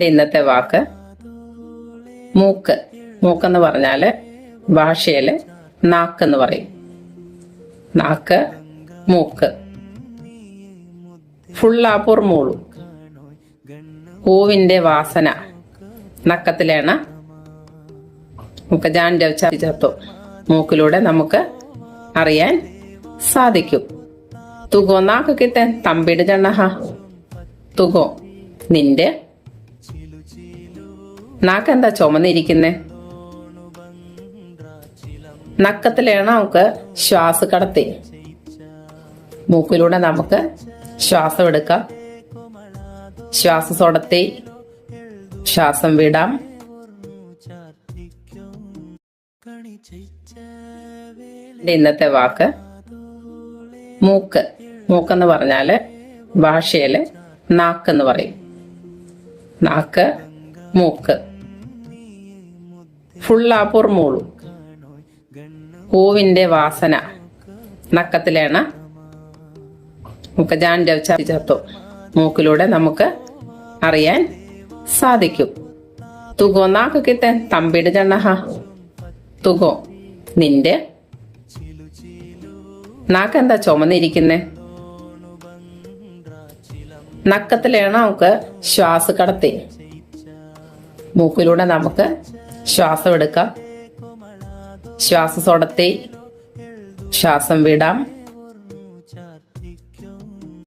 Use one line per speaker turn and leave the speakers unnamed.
ഇന്നത്തെ വാക്ക് മൂക്ക്. മൂക്കെന്ന് പറഞ്ഞാല് ഭാഷയില് നാക്കെന്ന് പറയും. നാക്ക്, മൂക്ക്. ഫുള്ളാപ്പൂർ മൂളു, പൂവിന്റെ വാസന, നക്കത്തിലേണ നമുക്ക് ജാൻ്റെ ചേർത്തു മൂക്കിലൂടെ നമുക്ക് അറിയാൻ സാധിക്കും. തുകോ നാക്ക് കിട്ടാൻ തമ്പിട് ജണ്ണഹ. തുകോ നിന്റെ നാക്കെന്താ ചുമന്നിരിക്കുന്നേ? നക്കത്തിലേണ നമുക്ക് ശ്വാസ കടത്തി. മൂക്കിലൂടെ നമുക്ക് ശ്വാസം എടുക്കാം, ശ്വാസത്തോടത്തി ശ്വാസം വിടാം. ഇന്നത്തെ വാക്ക് മൂക്ക്. മൂക്കെന്ന് പറഞ്ഞാല് ഭാഷയില് നാക്കെന്ന് പറയും. നാക്ക്, മൂക്ക്. ഫുള്ളാപ്പൂർ മൂളു, പൂവിന്റെ വാസന, നക്കത്തിലേണ നമുക്ക് ജാൻ്റെ ചേർത്തു മൂക്കിലൂടെ നമുക്ക് അറിയാൻ സാധിക്കും. തുകോ നാക്ക് കിട്ടാൻ തമ്പിട് ജണ്ണഹ. തുകോ നിന്റെ നാക്കെന്താ ചുമന്നിരിക്കുന്നേ? നക്കത്തിലേണ നമുക്ക് ശ്വാസ കടത്തി. മൂക്കിലൂടെ നമുക്ക് ശ്വാസം എടുക്കാം, ശ്വാസത്തോടത്തി ശ്വാസം വിടാം.